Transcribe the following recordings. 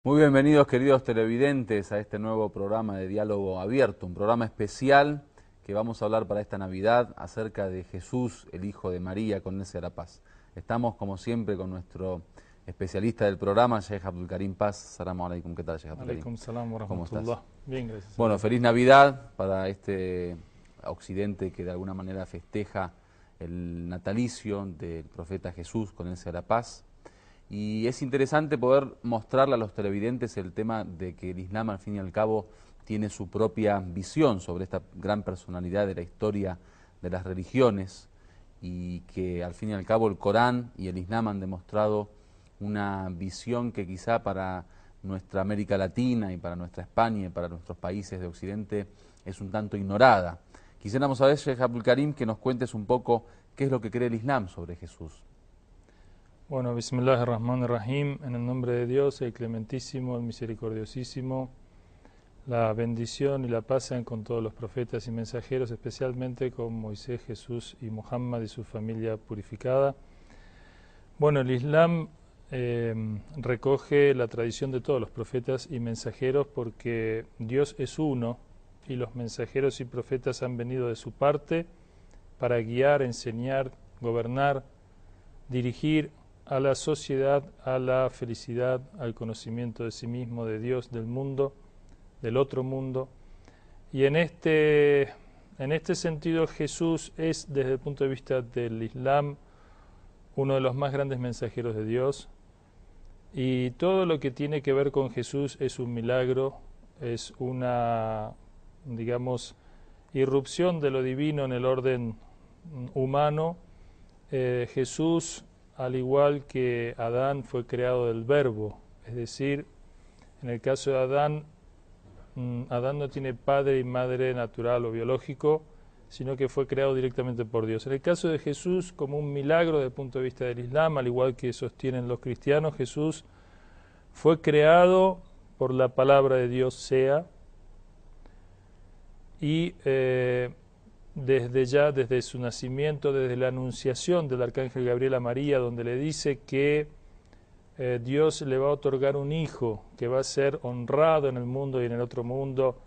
Muy bienvenidos, queridos televidentes, a este nuevo programa de Diálogo Abierto, un programa especial que vamos a hablar para esta Navidad acerca de Jesús, el Hijo de María, con ese la paz. Estamos, como siempre, con nuestro especialista del programa, Sheikh Abdul Karim Paz. Salamu alaikum, ¿qué tal, Sheikh Abdul Karim? Alaikum salam wa ¿Cómo estás? rahmatullah. Bien, gracias a Bueno, Dios. feliz Navidad para este occidente que de alguna manera festeja el natalicio del profeta Jesús, con ese la paz. Y es interesante poder mostrarle a los televidentes el tema de que el Islam, al fin y al cabo, tiene su propia visión sobre esta gran personalidad de la historia de las religiones, y que al fin y al cabo el Corán y el Islam han demostrado una visión que quizá para nuestra América Latina y para nuestra España y para nuestros países de Occidente es un tanto ignorada. Quisiéramos saber, Sheikh Abdul Karim, que nos cuentes un poco qué es lo que cree el Islam sobre Jesús. Bueno, Bismillahirrahmanirrahim, en el nombre de Dios, el clementísimo, el misericordiosísimo. La bendición y la paz sean con todos los profetas y mensajeros, especialmente con Moisés, Jesús y Muhammad y su familia purificada. Bueno, el Islam recoge la tradición de todos los profetas y mensajeros porque Dios es uno y los mensajeros y profetas han venido de su parte para guiar, enseñar, gobernar, dirigir a la sociedad, a la felicidad, al conocimiento de sí mismo, de Dios, del mundo, del otro mundo. Y en este sentido Jesús es, desde el punto de vista del Islam, uno de los más grandes mensajeros de Dios. Y todo lo que tiene que ver con Jesús es un milagro, es una, digamos, irrupción de lo divino en el orden humano. Jesús, al igual que Adán, fue creado del verbo, es decir, en el caso de Adán, Adán no tiene padre y madre natural o biológico, sino que fue creado directamente por Dios. En el caso de Jesús, como un milagro desde el punto de vista del Islam, al igual que sostienen los cristianos, Jesús fue creado por la palabra de Dios sea, y desde su nacimiento, desde la anunciación del arcángel Gabriel a María, donde le dice que Dios le va a otorgar un hijo que va a ser honrado en el mundo y en el otro mundo,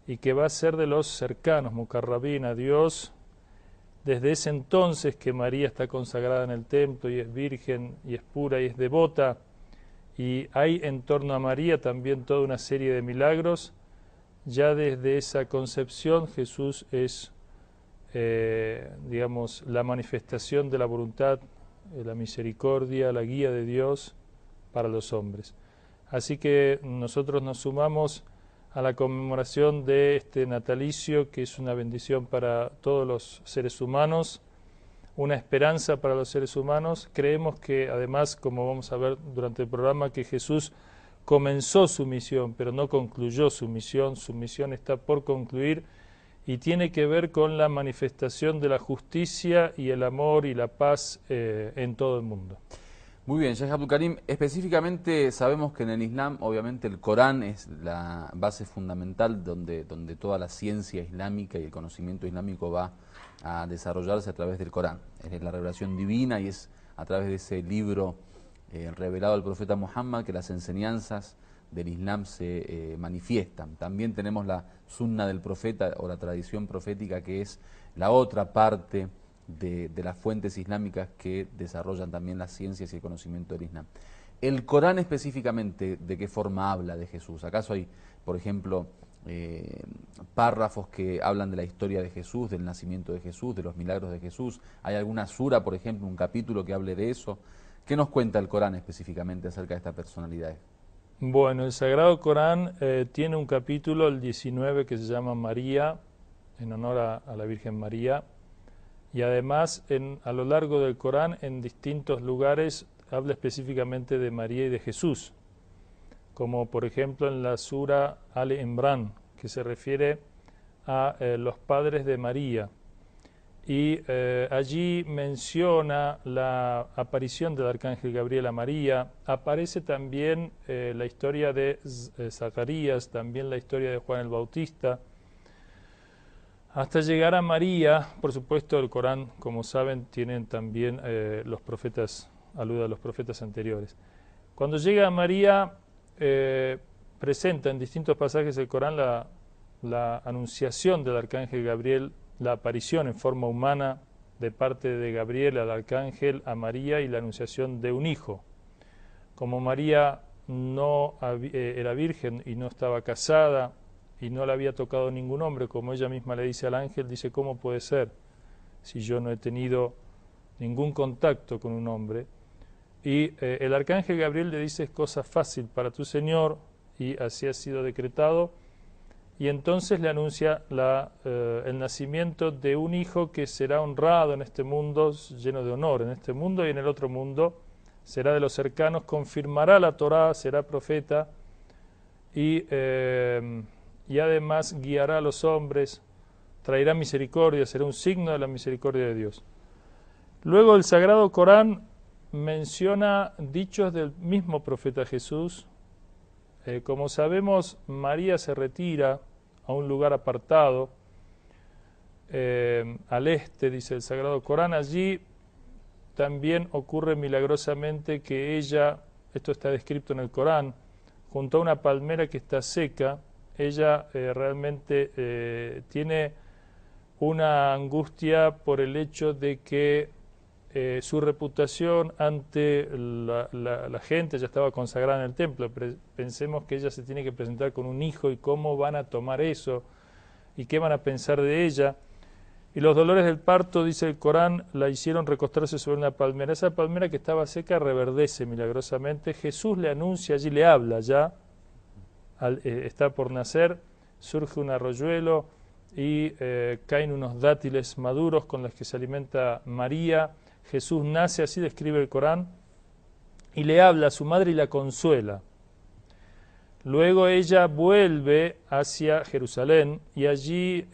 y que va a ser de los cercanos, mukarrabín, a Dios. Desde ese entonces que María está consagrada en el templo y es virgen y es pura y es devota, y hay en torno a María también toda una serie de milagros. Ya desde esa concepción Jesús es digamos, la manifestación de la voluntad, la misericordia, la guía de Dios para los hombres. Así que nosotros nos sumamos a la conmemoración de este natalicio, que es una bendición para todos los seres humanos, una esperanza para los seres humanos. Creemos que además, como vamos a ver durante el programa, que Jesús comenzó su misión, pero no concluyó su misión está por concluir, y tiene que ver con la manifestación de la justicia y el amor y la paz en todo el mundo. Muy bien, Sheikh Abdul Karim, específicamente sabemos que en el Islam, obviamente el Corán es la base fundamental donde toda la ciencia islámica y el conocimiento islámico va a desarrollarse a través del Corán. Es la revelación divina y es a través de ese libro revelado al profeta Muhammad que las enseñanzas del Islam se manifiestan. También tenemos la sunna del profeta o la tradición profética, que es la otra parte de las fuentes islámicas que desarrollan también las ciencias y el conocimiento del Islam. El Corán específicamente, ¿de qué forma habla de Jesús? ¿Acaso hay, por ejemplo, párrafos que hablan de la historia de Jesús, del nacimiento de Jesús, de los milagros de Jesús? ¿Hay alguna sura, por ejemplo, un capítulo que hable de eso? ¿Qué nos cuenta el Corán específicamente acerca de esta personalidad? Bueno, el Sagrado Corán tiene un capítulo, el 19, que se llama María, en honor a la Virgen María, y además a lo largo del Corán, en distintos lugares, habla específicamente de María y de Jesús, como por ejemplo en la sura Al-Imran, que se refiere a los padres de María, y allí menciona la aparición del arcángel Gabriel a María. Aparece también la historia de Zacarías, también la historia de Juan el Bautista, hasta llegar a María. Por supuesto, el Corán, como saben, tienen también los profetas, alude a los profetas anteriores. Cuando llega a María, presenta en distintos pasajes del Corán la anunciación del arcángel Gabriel, la aparición en forma humana de parte de Gabriel al arcángel a María y la anunciación de un hijo. Como María no era virgen y no estaba casada y no le había tocado ningún hombre, como ella misma le dice al ángel, dice, ¿cómo puede ser si yo no he tenido ningún contacto con un hombre? Y el arcángel Gabriel le dice, es cosa fácil para tu Señor, y así ha sido decretado, y entonces le anuncia el nacimiento de un hijo que será honrado en este mundo, lleno de honor en este mundo y en el otro mundo, será de los cercanos, confirmará la Torá, será profeta, y además guiará a los hombres, traerá misericordia, será un signo de la misericordia de Dios. Luego el Sagrado Corán menciona dichos del mismo profeta Jesús. Como sabemos, María se retira a un lugar apartado, al este, dice el Sagrado Corán. Allí también ocurre milagrosamente que ella, esto está descrito en el Corán, junto a una palmera que está seca, ella realmente tiene una angustia por el hecho de que su reputación ante la gente ya estaba consagrada en el templo. Pensemos que ella se tiene que presentar con un hijo y cómo van a tomar eso y qué van a pensar de ella. Y los dolores del parto, dice el Corán, la hicieron recostarse sobre una palmera. Esa palmera que estaba seca reverdece milagrosamente. Jesús le anuncia, allí le habla ya, está por nacer, surge un arroyuelo y caen unos dátiles maduros con los que se alimenta María. Jesús nace, así describe el Corán, y le habla a su madre y la consuela. Luego ella vuelve hacia Jerusalén y allí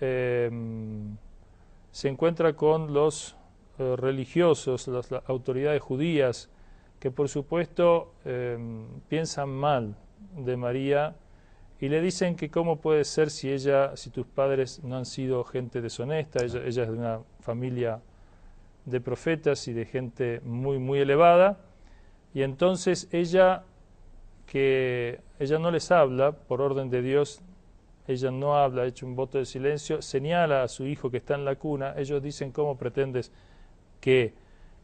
se encuentra con los religiosos, las autoridades judías, que por supuesto piensan mal de María y le dicen que cómo puede ser si tus padres no han sido gente deshonesta, ella es de una familia de profetas y de gente muy, muy elevada, y entonces ella no les habla, por orden de Dios, ella no habla, ha hecho un voto de silencio, señala a su hijo que está en la cuna. Ellos dicen, ¿cómo pretendes que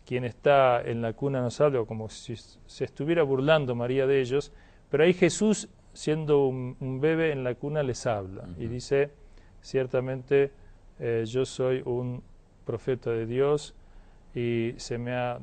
quien está en la cuna nos hable? O como si se estuviera burlando María de ellos, pero ahí Jesús, siendo un bebé en la cuna, les habla y dice, ciertamente yo soy un profeta de Dios, y se me ha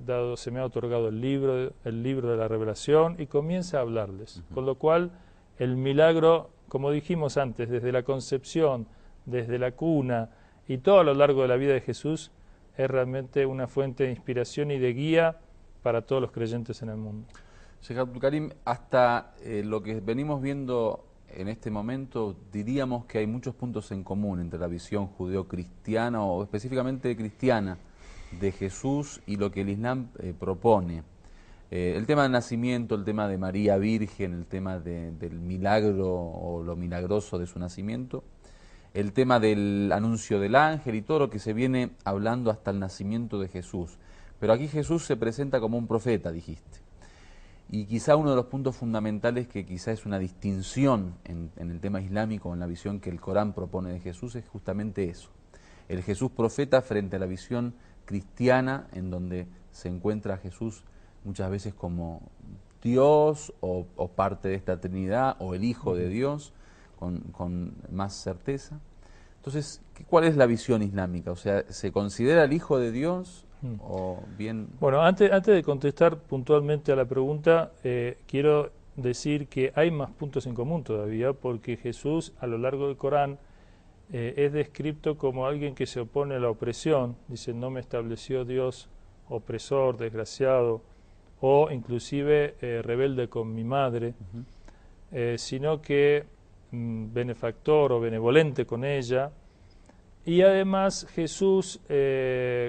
otorgado el libro de la revelación, y comienza a hablarles. Con lo cual, el milagro, como dijimos antes, desde la concepción, desde la cuna y todo a lo largo de la vida de Jesús, es realmente una fuente de inspiración y de guía para todos los creyentes en el mundo. Sheikh Abdul Karim, hasta lo que venimos viendo en este momento, diríamos que hay muchos puntos en común entre la visión judeo-cristiana o específicamente cristiana de Jesús y lo que el Islam propone. El tema del nacimiento, el tema de María Virgen, el tema del milagro o lo milagroso de su nacimiento, el tema del anuncio del ángel y todo lo que se viene hablando hasta el nacimiento de Jesús. Pero aquí Jesús se presenta como un profeta, dijiste. Y quizá uno de los puntos fundamentales que quizá es una distinción en el tema islámico, en la visión que el Corán propone de Jesús, es justamente eso. El Jesús profeta frente a la visión cristiana, en donde se encuentra a Jesús muchas veces como Dios o parte de esta Trinidad o el Hijo de Dios con más certeza. Entonces, ¿cuál es la visión islámica? O sea, ¿se considera el Hijo de Dios o bien...? Bueno, antes de contestar puntualmente a la pregunta, quiero decir que hay más puntos en común todavía, porque Jesús a lo largo del Corán es descrito como alguien que se opone a la opresión. Dice, no me estableció Dios opresor, desgraciado, o inclusive rebelde con mi madre, sino que benefactor o benevolente con ella. Y además Jesús,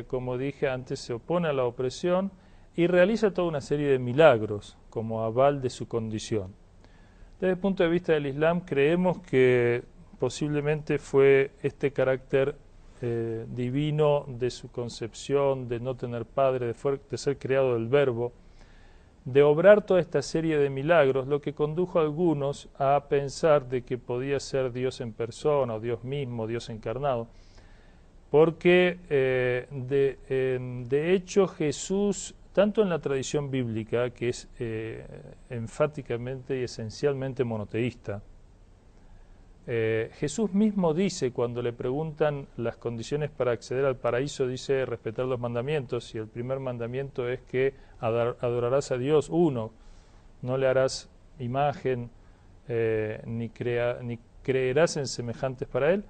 como dije antes, se opone a la opresión y realiza toda una serie de milagros como aval de su condición. Desde el punto de vista del Islam, creemos que posiblemente fue este carácter divino de su concepción, de no tener padre, de ser creado del Verbo, de obrar toda esta serie de milagros, lo que condujo a algunos a pensar de que podía ser Dios en persona, o Dios mismo, Dios encarnado, porque de hecho Jesús, tanto en la tradición bíblica, que es enfáticamente y esencialmente monoteísta, Jesús mismo dice, cuando le preguntan las condiciones para acceder al paraíso, dice respetar los mandamientos, y el primer mandamiento es que adorarás a Dios uno, no le harás imagen, ni creerás en semejantes para Él,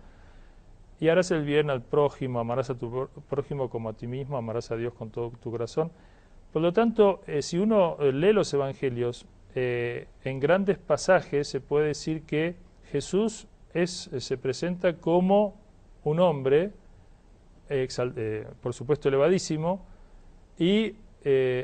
y harás el bien al prójimo, amarás a tu prójimo como a ti mismo, amarás a Dios con todo tu corazón. Por lo tanto, si uno lee los evangelios, en grandes pasajes se puede decir que Jesús se presenta como un hombre, por supuesto elevadísimo, y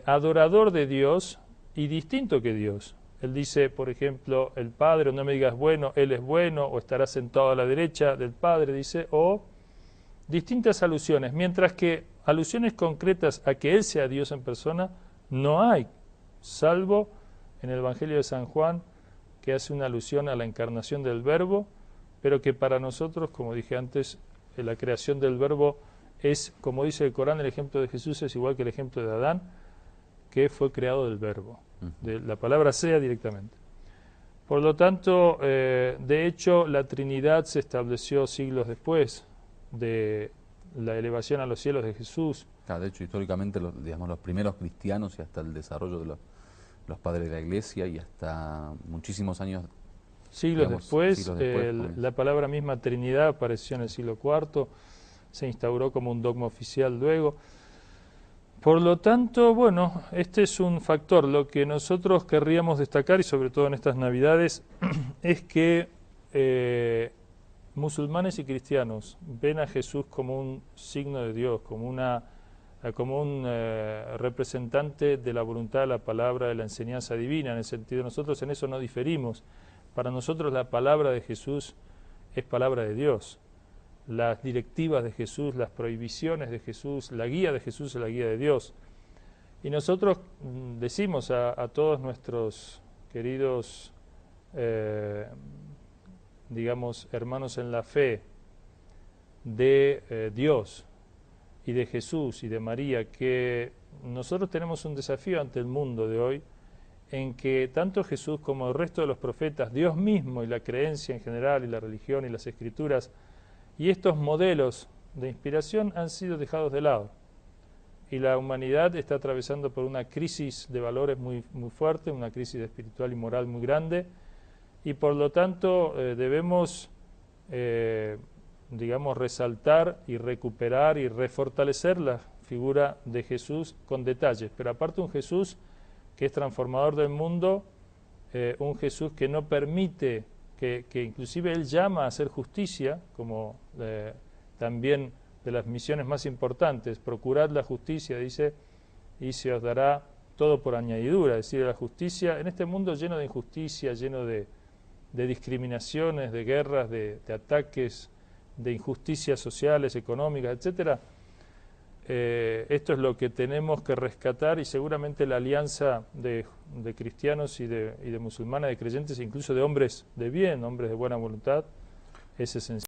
adorador de Dios y distinto que Dios. Él dice, por ejemplo, el Padre, no me digas bueno, Él es bueno, o estará sentado a la derecha del Padre, dice, o distintas alusiones, mientras que alusiones concretas a que Él sea Dios en persona no hay, salvo en el Evangelio de San Juan, que hace una alusión a la encarnación del Verbo, pero que para nosotros, como dije antes, la creación del Verbo es, como dice el Corán, el ejemplo de Jesús es igual que el ejemplo de Adán, que fue creado del Verbo, de la palabra sea directamente. Por lo tanto, de hecho, la Trinidad se estableció siglos después de la elevación a los cielos de Jesús. Claro, de hecho, históricamente, los primeros cristianos y hasta el desarrollo de los padres de la Iglesia y hasta muchísimos años, siglos después, la palabra misma Trinidad apareció en el siglo IV, se instauró como un dogma oficial luego. Por lo tanto, bueno, este es un factor. Lo que nosotros querríamos destacar, y sobre todo en estas Navidades, es que musulmanes y cristianos ven a Jesús como un signo de Dios, como un representante de la voluntad, de la palabra, de la enseñanza divina, en el sentido, nosotros en eso no diferimos. Para nosotros la palabra de Jesús es palabra de Dios. Las directivas de Jesús, las prohibiciones de Jesús, la guía de Jesús es la guía de Dios. Y nosotros decimos a todos nuestros queridos, digamos, hermanos en la fe de Dios y de Jesús y de María, que nosotros tenemos un desafío ante el mundo de hoy, en que tanto Jesús como el resto de los profetas, Dios mismo y la creencia en general y la religión y las escrituras, y estos modelos de inspiración han sido dejados de lado. Y la humanidad está atravesando por una crisis de valores muy, muy fuerte, una crisis espiritual y moral muy grande, y por lo tanto debemos, digamos, resaltar y recuperar y refortalecer la figura de Jesús con detalles. Pero aparte un Jesús que es transformador del mundo, un Jesús que no permite, que inclusive Él llama a hacer justicia, como también de las misiones más importantes, procurad la justicia, dice, y se os dará todo por añadidura, es decir, la justicia en este mundo lleno de injusticia, lleno de discriminaciones, de guerras, de ataques, de injusticias sociales, económicas, etcétera. Esto es lo que tenemos que rescatar, y seguramente la alianza de cristianos y de musulmanes, de creyentes, incluso de hombres de bien, hombres de buena voluntad, es esencial.